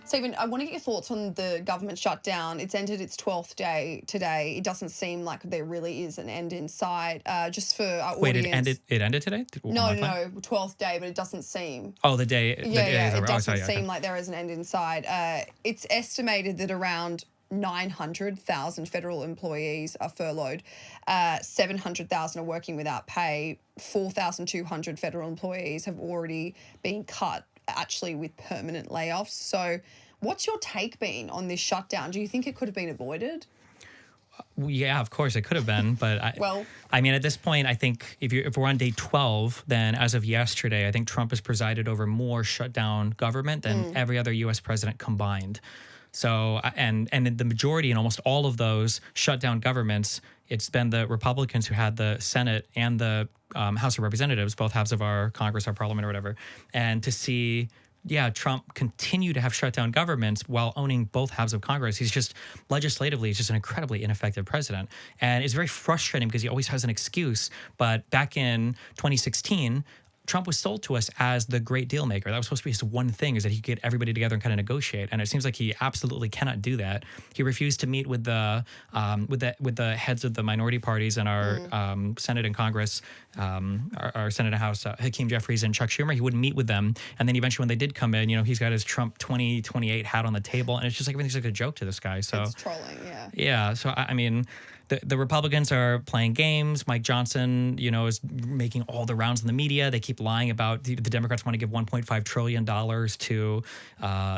Stephen, I want to get your thoughts on the government shutdown. It's entered its 12th day today. It doesn't seem like there really is an end in sight. Just for our Wait, audience. it ended today? No, 12th day, but it doesn't seem. Oh, the day. It doesn't seem like there is an end in sight. It's estimated that around 900,000 federal employees are furloughed. 700,000 are working without pay. 4,200 federal employees have already been cut, actually with permanent layoffs. So what's your take been on this shutdown? Do you think it could have been avoided? Yeah, of course it could have been, but I mean, at this point, I think if we're on day 12, then as of yesterday, I think Trump has presided over more shutdown government than every other U.S. president combined. So, and the majority in almost all of those shutdown governments, it's been the Republicans who had the Senate and the House of Representatives, both halves of our Congress, our parliament or whatever. And to see, Trump continue to have shutdown governments while owning both halves of Congress, he's just legislatively, he's just an incredibly ineffective president. And it's very frustrating because he always has an excuse. But back in 2016, Trump was sold to us as the great deal maker. That was supposed to be his one thing, is that he could get everybody together and kind of negotiate. And it seems like he absolutely cannot do that. He refused to meet with the heads of the minority parties in our Senate and Congress, our Senate and House, Hakeem Jeffries and Chuck Schumer. He wouldn't meet with them. And then eventually when they did come in, he's got his Trump 2028 hat on the table. And it's just like everything's like a joke to this guy. So it's trolling, yeah. Yeah. So, I mean, the Republicans are playing games. Mike Johnson, is making all the rounds in the media. They keep lying about the Democrats want to give $1.5 trillion to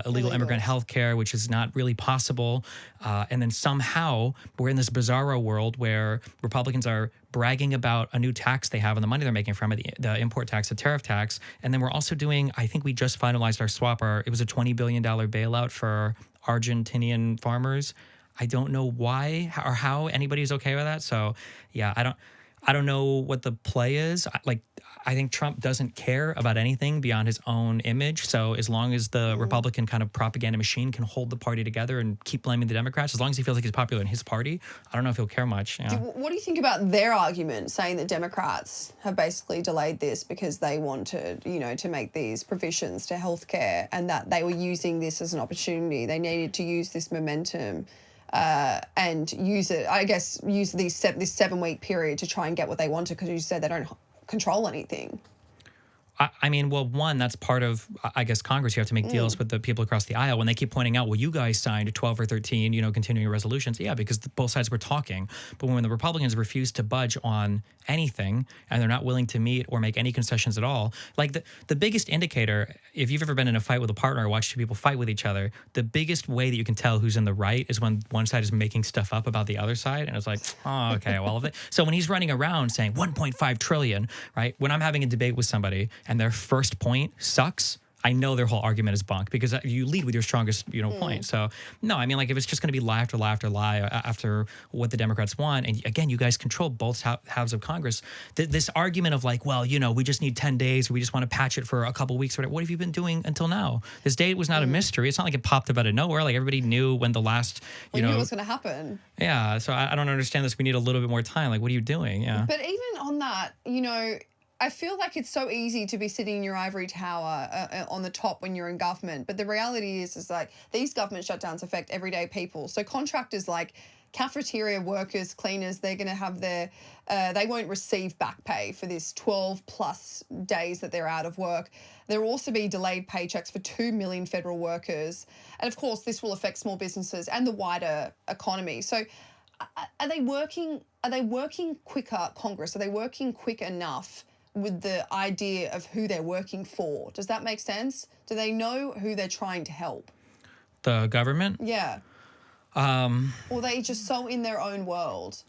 illegal immigrant health care, which is not really possible. And then somehow we're in this bizarro world where Republicans are bragging about a new tax they have on the money they're making from it, the import tax, the tariff tax. And then we're also doing, I think we just finalized our swap. It was a $20 billion bailout for Argentinian farmers. I don't know why or how anybody's okay with that. So, yeah, I don't know what the play is. I think Trump doesn't care about anything beyond his own image. So as long as the Republican kind of propaganda machine can hold the party together and keep blaming the Democrats, as long as he feels like he's popular in his party, I don't know if he'll care much. Yeah. What do you think about their argument saying that Democrats have basically delayed this because they wanted, to make these provisions to healthcare, and that they were using this as an opportunity? They needed to use this momentum and use it, I guess, use this 7-week period to try and get what they wanted, because you said they don't control anything. I mean, well, one, that's part of, I guess, Congress. You have to make deals with the people across the aisle. When they keep pointing out, well, you guys signed 12 or 13, continuing resolutions. Yeah, because both sides were talking. But when the Republicans refuse to budge on anything and they're not willing to meet or make any concessions at all, like the biggest indicator, if you've ever been in a fight with a partner or watched two people fight with each other, the biggest way that you can tell who's in the right is when one side is making stuff up about the other side. And it's like, oh, okay, well, so when he's running around saying 1.5 trillion, right? When I'm having a debate with somebody and their first point sucks, I know their whole argument is bunk, because you lead with your strongest, point. So no, I mean, like, if it's just going to be lie after lie after lie after what the Democrats want, and again, you guys control both halves of Congress. This argument of like, well, we just need 10 days, or we just want to patch it for a couple weeks, or whatever. What have you been doing until now? This date was not a mystery. It's not like it popped up out of nowhere. Like, everybody knew when the last, We knew it was going to happen. Yeah. So I don't understand this. We need a little bit more time. Like, what are you doing? Yeah. But even on that, I feel like it's so easy to be sitting in your ivory tower on the top when you're in government. But the reality is like these government shutdowns affect everyday people. So contractors like cafeteria workers, cleaners, they're going to have they won't receive back pay for this 12 plus days that they're out of work. There will also be delayed paychecks for 2 million federal workers. And of course, this will affect small businesses and the wider economy. So are they working quicker, Congress? Are they working quick enough with the idea of who they're working for? Does that make sense? Do they know who they're trying to help? The government? Yeah. Or are they just so in their own world?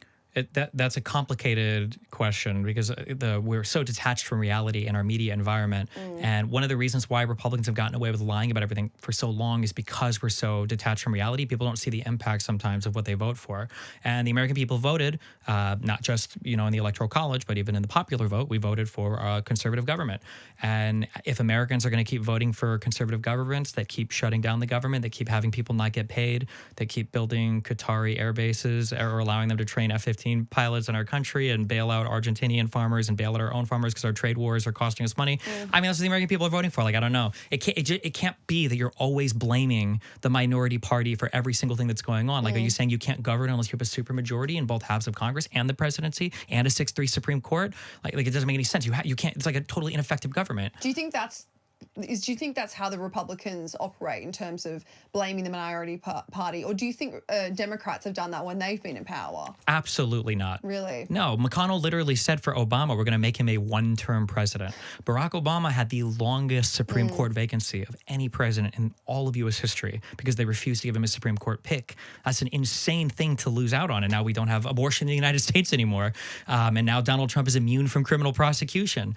That's a complicated question, because we're so detached from reality in our media environment. And one of the reasons why Republicans have gotten away with lying about everything for so long is because we're so detached from reality. People don't see the impact sometimes of what they vote for. And the American people voted, not just, in the Electoral College, but even in the popular vote, we voted for a conservative government. And if Americans are going to keep voting for conservative governments that keep shutting down the government, that keep having people not get paid, that keep building Qatari air bases or allowing them to train F-15 F-15 pilots in our country and bail out Argentinian farmers and bail out our own farmers because our trade wars are costing us money. I mean, that's what the American people are voting for. Like, I don't know. It can't be that you're always blaming the minority party for every single thing that's going on. Like, are you saying you can't govern unless you have a supermajority in both halves of Congress and the presidency and a 6-3 Supreme Court? Like it doesn't make any sense. You can't. It's like a totally ineffective government. Do you think that's how the Republicans operate in terms of blaming the minority party? Or do you think Democrats have done that when they've been in power? Absolutely not. Really? No. McConnell literally said for Obama, we're going to make him a one-term president. Barack Obama had the longest Supreme Court vacancy of any president in all of U.S. history because they refused to give him a Supreme Court pick. That's an insane thing to lose out on. And now we don't have abortion in the United States anymore. And now Donald Trump is immune from criminal prosecution.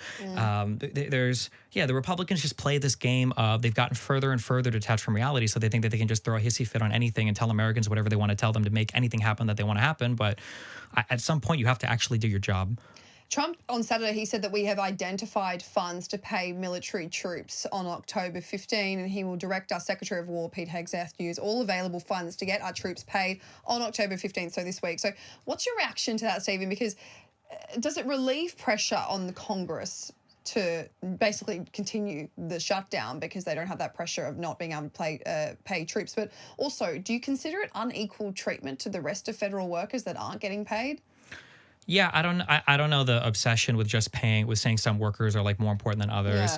The Republicans just play this game of they've gotten further and further detached from reality, so they think that they can just throw a hissy fit on anything and tell Americans whatever they want to tell them to make anything happen that they want to happen. But at some point, you have to actually do your job. Trump on Saturday, he said that we have identified funds to pay military troops on October 15, and he will direct our Secretary of War, Pete Hegseth, to use all available funds to get our troops paid on October 15th, so this week. So what's your reaction to that, Stephen? Because does it relieve pressure on the Congress to basically continue the shutdown because they don't have that pressure of not being able to pay troops? But also, do you consider it unequal treatment to the rest of federal workers that aren't getting paid? Yeah, I don't know the obsession with just paying, with saying some workers are like more important than others,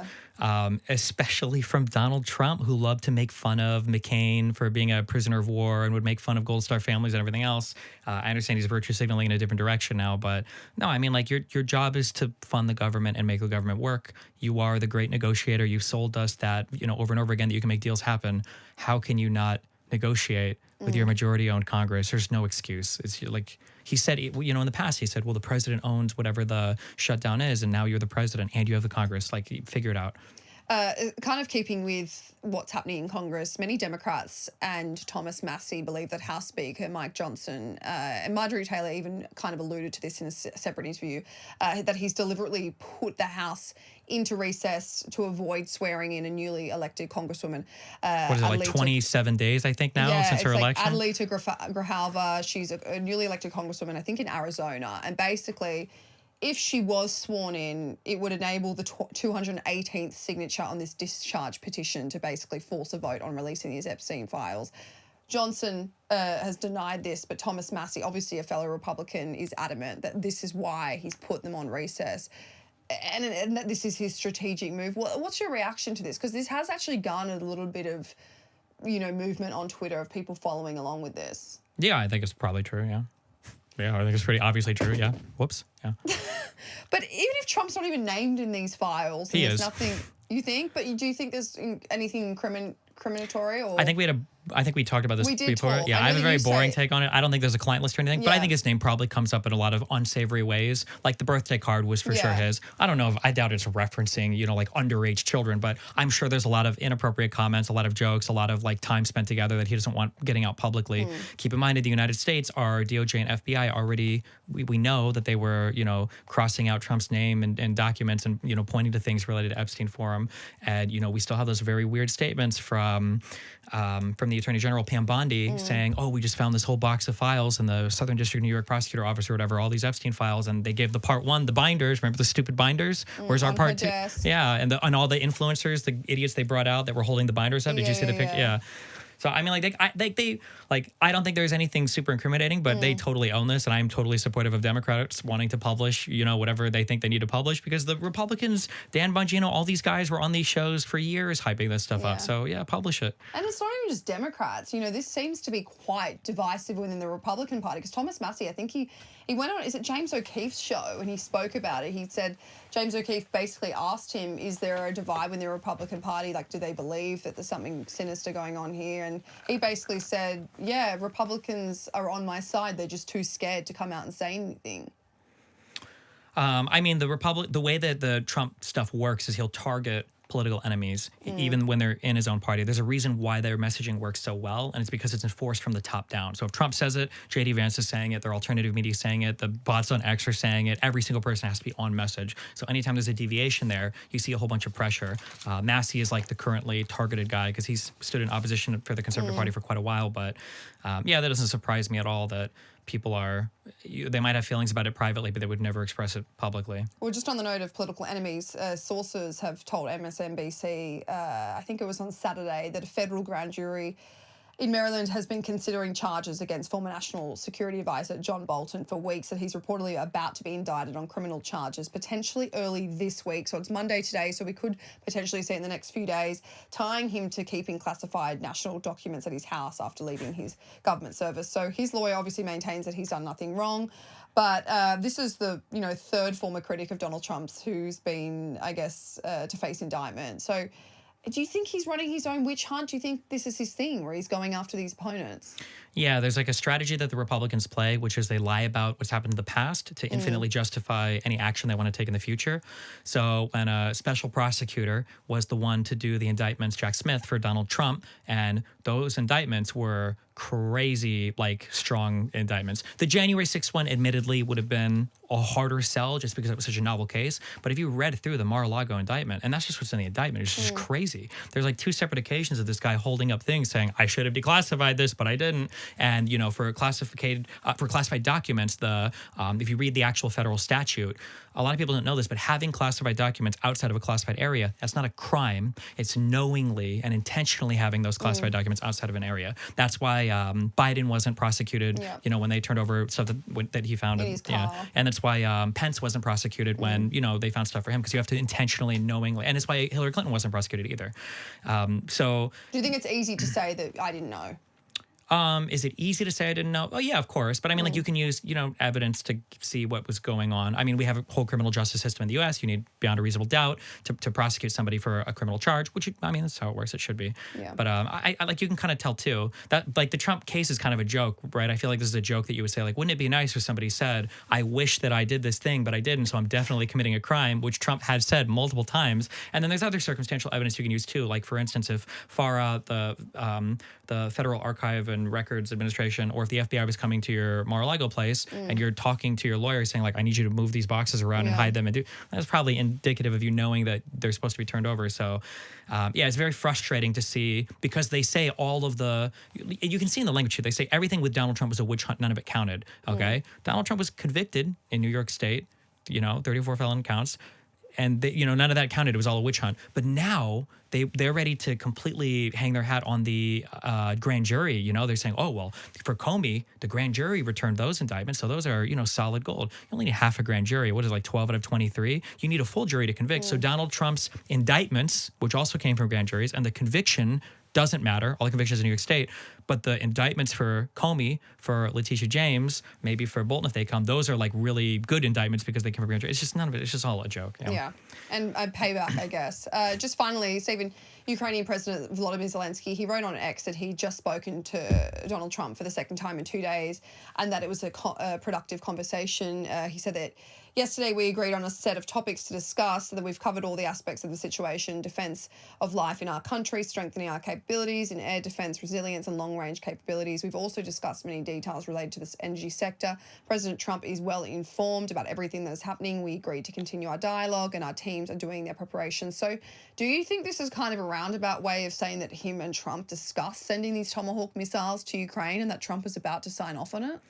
especially from Donald Trump, who loved to make fun of McCain for being a prisoner of war and would make fun of Gold Star families and everything else. I understand he's virtue signaling in a different direction now, but no, I mean, like your job is to fund the government and make the government work. You are the great negotiator. You've sold us that, over and over again, that you can make deals happen. How can you not negotiate with your majority-owned Congress? There's no excuse. It's like he said, in the past, he said, well, the president owns whatever the shutdown is, and now you're the president and you have the Congress. Like, figure it out. Kind of keeping with what's happening in Congress, many Democrats and Thomas Massie believe that House Speaker Mike Johnson and Marjorie Taylor even kind of alluded to this in a separate interview, that he's deliberately put the House into recess to avoid swearing in a newly elected Congresswoman. What is it, like 27 days, I think, now, since her election? Adelita Grijalva, she's a newly elected Congresswoman, I think in Arizona, and basically, if she was sworn in, it would enable the 218th signature on this discharge petition to basically force a vote on releasing these Epstein files. Johnson has denied this, but Thomas Massie, obviously a fellow Republican, is adamant that this is why he's put them on recess and that this is his strategic move. What's your reaction to this? Because this has actually garnered a little bit of, movement on Twitter of people following along with this. Yeah, I think it's probably true, yeah. Yeah, I think it's pretty obviously true. Yeah. Whoops. Yeah. But even if Trump's not even named in these files, there's nothing. You think? But do you think there's anything incriminatory? Or I think we talked about this before. Talk. Yeah, I have a very boring take on it. I don't think there's a client list or anything, but I think his name probably comes up in a lot of unsavory ways. Like the birthday card was for sure his. I don't know I doubt it's referencing, like underage children, but I'm sure there's a lot of inappropriate comments, a lot of jokes, a lot of like time spent together that he doesn't want getting out publicly. Keep in mind, in the United States, our DOJ and FBI already, we know that they were, crossing out Trump's name and documents and, pointing to things related to Epstein Forum. And, we still have those very weird statements from the Attorney General, Pam Bondi, saying, we just found this whole box of files in the Southern District New York Prosecutor Office or whatever, all these Epstein files, and they gave the part one, the binders. Remember the stupid binders? Where's our part two? Yeah, and all the influencers, the idiots they brought out that were holding the binders up. Did you see the picture? Yeah. So, I mean, I don't think there's anything super incriminating, but they totally own this, and I'm totally supportive of Democrats wanting to publish, whatever they think they need to publish, because the Republicans, Dan Bongino, all these guys were on these shows for years hyping this stuff up. So, yeah, publish it. And it's not even just Democrats. This seems to be quite divisive within the Republican Party, because Thomas Massie, I think he went on, is it James O'Keefe's show, and he spoke about it. He said James O'Keefe basically asked him, is there a divide within the Republican Party? Like, do they believe that there's something sinister going on here? And he basically said, yeah, Republicans are on my side. They're just too scared to come out and say anything. I mean, the way that the Trump stuff works is he'll target political enemies, even when they're in his own party. There's a reason why their messaging works so well, and it's because it's enforced from the top down. So if Trump says it, J.D. Vance is saying it, their alternative media is saying it, the bots on X are saying it, every single person has to be on message. So anytime there's a deviation there, you see a whole bunch of pressure. Massie is like the currently targeted guy because he's stood in opposition for the Conservative Party for quite a while, but that doesn't surprise me at all that people they might have feelings about it privately, but they would never express it publicly. Well, just on the note of political enemies, sources have told MSNBC, I think it was on Saturday, that a federal grand jury in Maryland has been considering charges against former National Security Advisor John Bolton for weeks, that he's reportedly about to be indicted on criminal charges, potentially early this week. So it's Monday today, so we could potentially see it in the next few days, tying him to keeping classified national documents at his house after leaving his government service. So his lawyer obviously maintains that he's done nothing wrong. But this is the, third former critic of Donald Trump's who's been, I guess, to face indictment. So do you think he's running his own witch hunt? Do you think this is his thing where he's going after these opponents? Yeah, there's like a strategy that the Republicans play, which is they lie about what's happened in the past to infinitely justify any action they want to take in the future. So when a special prosecutor was the one to do the indictments, Jack Smith, for Donald Trump, and those indictments were crazy, like strong indictments. The January 6th one admittedly would have been a harder sell just because it was such a novel case. But if you read through the Mar-a-Lago indictment, and that's just what's in the indictment, it's just crazy. There's like 2 separate occasions of this guy holding up things saying, I should have declassified this, but I didn't. And, for classified documents, if you read the actual federal statute, a lot of people don't know this, but having classified documents outside of a classified area, that's not a crime. It's knowingly and intentionally having those classified documents outside of an area. That's why Biden wasn't prosecuted, when they turned over stuff that he found. In his car. And that's why Pence wasn't prosecuted when, they found stuff for him, because you have to intentionally and knowingly. And it's why Hillary Clinton wasn't prosecuted either. So do you think it's easy to say that I didn't know? Is it easy to say I didn't know? Oh, yeah, of course. But I mean, like, you can use, evidence to see what was going on. I mean, we have a whole criminal justice system in the U.S. You need beyond a reasonable doubt to prosecute somebody for a criminal charge, which, that's how it works. It should be. Yeah. But I like, you can kind of tell, too, that, like, the Trump case is kind of a joke, right? I feel like this is a joke that you would say, like, wouldn't it be nice if somebody said, I wish that I did this thing, but I didn't, so I'm definitely committing a crime, which Trump had said multiple times. And then there's other circumstantial evidence you can use, too. Like, for instance, if FARA, the Federal Archive and Records Administration, or if the FBI was coming to your Mar-a-Lago place and you're talking to your lawyer saying, like, I need you to move these boxes around and hide them, and that's probably indicative of you knowing that they're supposed to be turned over. So, it's very frustrating to see, because they say you can see in the language, they say everything with Donald Trump was a witch hunt, none of it counted. Okay. Donald Trump was convicted in New York State, 34 felon counts. And none of that counted. It was all a witch hunt. But now they're ready to completely hang their hat on the grand jury. They're saying, oh, well, for Comey, the grand jury returned those indictments. So those are, solid gold. You only need half a grand jury. What is it, like 12 out of 23? You need a full jury to convict. So Donald Trump's indictments, which also came from grand juries, and the conviction doesn't matter. All the convictions in New York State. But the indictments for Comey, for Letitia James, maybe for Bolton if they come, those are like really good indictments because they come from grand jury. It's just none of it. It's just all a joke. Yeah. And payback, I guess. Just finally, Stephen, Ukrainian President Volodymyr Zelensky, he wrote on X that he'd just spoken to Donald Trump for the second time in 2 days, and that it was a productive conversation. He said that yesterday we agreed on a set of topics to discuss, so that we've covered all the aspects of the situation, defense of life in our country, strengthening our capabilities in air defense, resilience and long-range capabilities. We've also discussed many details related to this energy sector. President Trump is well informed about everything that is happening. We agreed to continue our dialogue, and our teams are doing their preparations. So do you think this is kind of a roundabout way of saying that him and Trump discussed sending these Tomahawk missiles to Ukraine, and that Trump is about to sign off on it?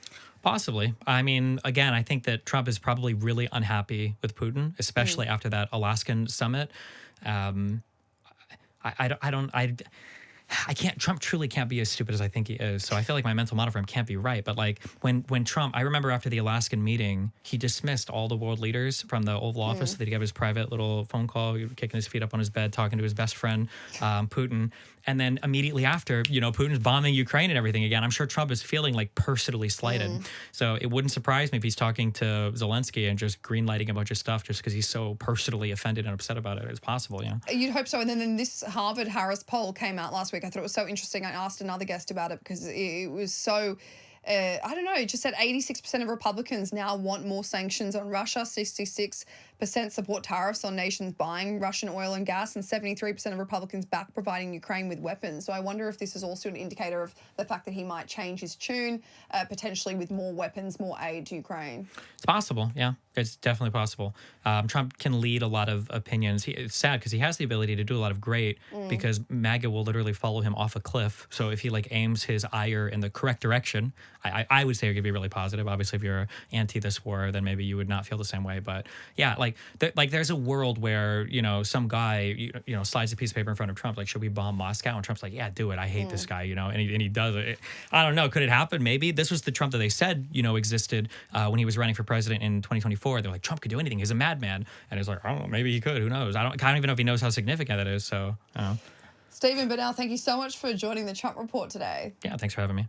Possibly. I mean, again, I think that Trump is probably really unhappy with Putin, especially after that Alaskan summit. Trump truly can't be as stupid as I think he is. So I feel like my mental model for him can't be right. But like when Trump, I remember after the Alaskan meeting, he dismissed all the world leaders from the Oval Office so that he gave his private little phone call, kicking his feet up on his bed, talking to his best friend, Putin. And then immediately after, Putin's bombing Ukraine and everything again. I'm sure Trump is feeling like personally slighted. So it wouldn't surprise me if he's talking to Zelensky and just greenlighting a bunch of stuff just because he's so personally offended and upset about it. It's possible, yeah. You'd hope so. And then this Harvard-Harris poll came out last week. I thought it was so interesting. I asked another guest about it because it was so... I don't know, it just said 86% of Republicans now want more sanctions on Russia. 66% support tariffs on nations buying Russian oil and gas, and 73% of Republicans back providing Ukraine with weapons. So I wonder if this is also an indicator of the fact that he might change his tune, potentially with more weapons, more aid to Ukraine. It's possible, yeah. It's definitely possible. Trump can lead a lot of opinions. It's sad because he has the ability to do a lot of great because MAGA will literally follow him off a cliff. So if he like aims his ire in the correct direction, I would say it could be really positive. Obviously, if you're anti this war, then maybe you would not feel the same way. But yeah, like there's a world where, you know, some guy, you know, slides a piece of paper in front of Trump, like, should we bomb Moscow? And Trump's like, yeah, do it. I hate this guy, you know, and he does it. I don't know. Could it happen? Maybe. This was the Trump that they said, you know, existed when he was running for president in 2024. They're like, Trump could do anything. He's a madman. And it's like, I don't know, maybe he could. Who knows? I don't even know if he knows how significant that is. So, I don't know. Steven Bonnell, thank you so much for joining the Trump Report today. Yeah, thanks for having me.